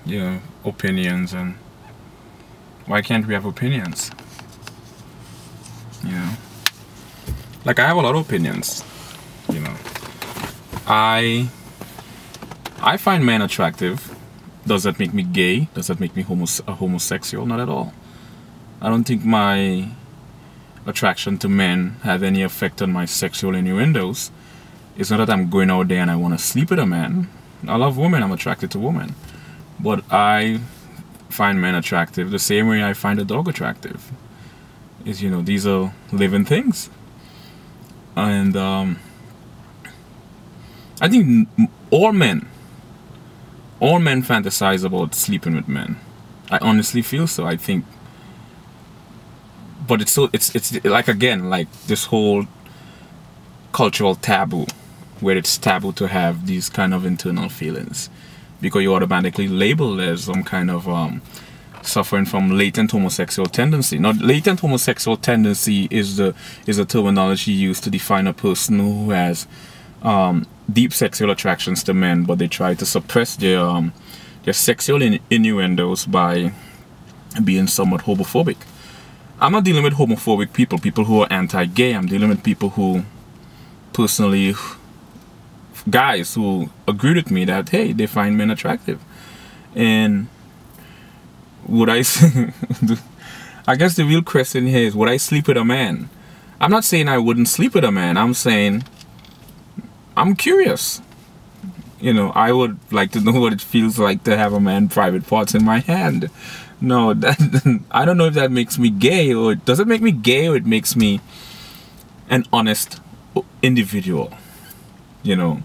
Yeah, opinions, and why can't we have opinions? You know, like I have a lot of opinions. You know, I find men attractive. Does that make me gay? Does that make me a homosexual? Not at all. I don't think my attraction to men have any effect on my sexual innuendos. It's not that I'm going out there and I want to sleep with a man. I love women. I'm attracted to women. But I find men attractive the same way I find a dog attractive. Is, you know, these are living things. And I think all men fantasize about sleeping with men. I honestly feel so. I think, but it's like, again, like this whole cultural taboo, where it's taboo to have these kind of internal feelings, because you're automatically labeled as some kind of suffering from latent homosexual tendency. Now, latent homosexual tendency is a terminology used to define a person who has deep sexual attractions to men, but they try to suppress their sexual innuendos by being somewhat homophobic. I'm not dealing with homophobic people who are anti-gay. I'm dealing with people who, personally, guys who agree with me that, hey, they find men attractive. And would I I guess the real question here is, would I sleep with a man? I'm not saying I wouldn't sleep with a man. I'm saying I'm curious. You know, I would like to know what it feels like to have a man's private parts in my hand. No, that, I don't know if that makes me gay, or does it make me gay, or it makes me an honest individual. You know,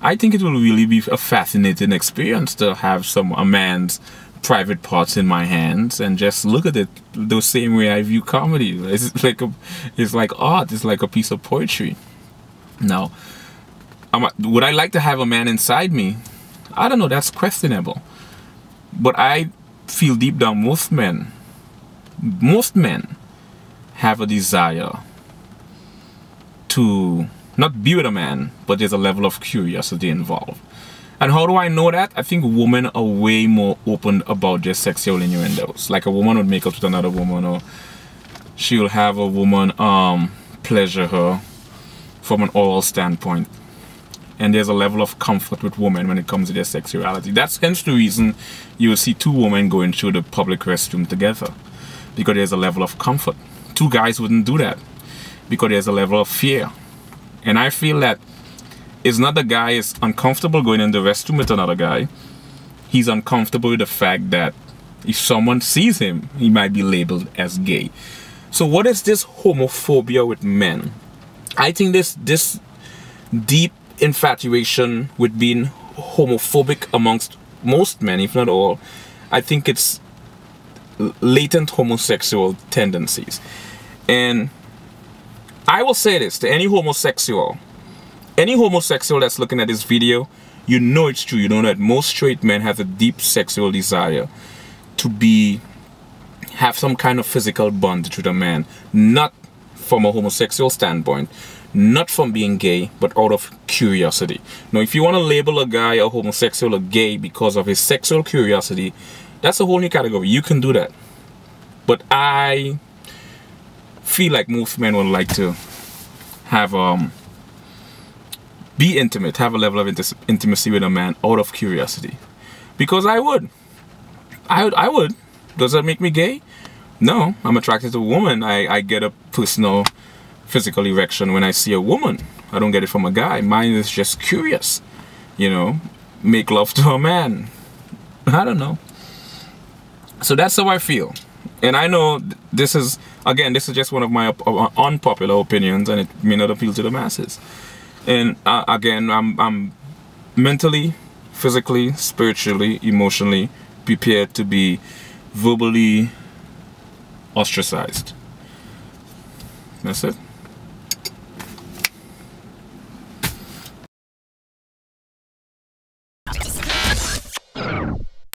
I think it will really be a fascinating experience to have a man's private parts in my hands and just look at it the same way I view comedy. It's like art. It's like a piece of poetry. Now, would I like to have a man inside me? I don't know. That's questionable. But I feel deep down most men have a desire to not be with a man, but there's a level of curiosity involved. And how do I know that? I think women are way more open about their sexual innuendos. Like a woman would make up with another woman, or she'll have a woman pleasure her from an oral standpoint. And there's a level of comfort with women when it comes to their sexuality. That's hence the reason you will see two women going through the public restroom together, because there's a level of comfort. Two guys wouldn't do that because there's a level of fear. And I feel that it's not the guy is uncomfortable going in the restroom with another guy. He's uncomfortable with the fact that if someone sees him, he might be labeled as gay. So what is this homophobia with men? I think this deep infatuation with being homophobic amongst most men, if not all, I think it's latent homosexual tendencies. And I will say this to any homosexual that's looking at this video, you know it's true. You know that most straight men have a deep sexual desire to have some kind of physical bond with a man, not from a homosexual standpoint, not from being gay, but out of curiosity. Now, if you want to label a guy a homosexual or gay because of his sexual curiosity, that's a whole new category. You can do that. But I feel like most men would like to have be intimate, have a level of intimacy with a man out of curiosity. Because I would. Does that make me gay? No, I'm attracted to a woman. I get a personal physical erection when I see a woman. I don't get it from a guy. Mine is just curious. You know, make love to a man. I don't know. So that's how I feel. And I know this is just one of my unpopular opinions, and it may not appeal to the masses. And again, I'm mentally, physically, spiritually, emotionally prepared to be verbally ostracized. That's it.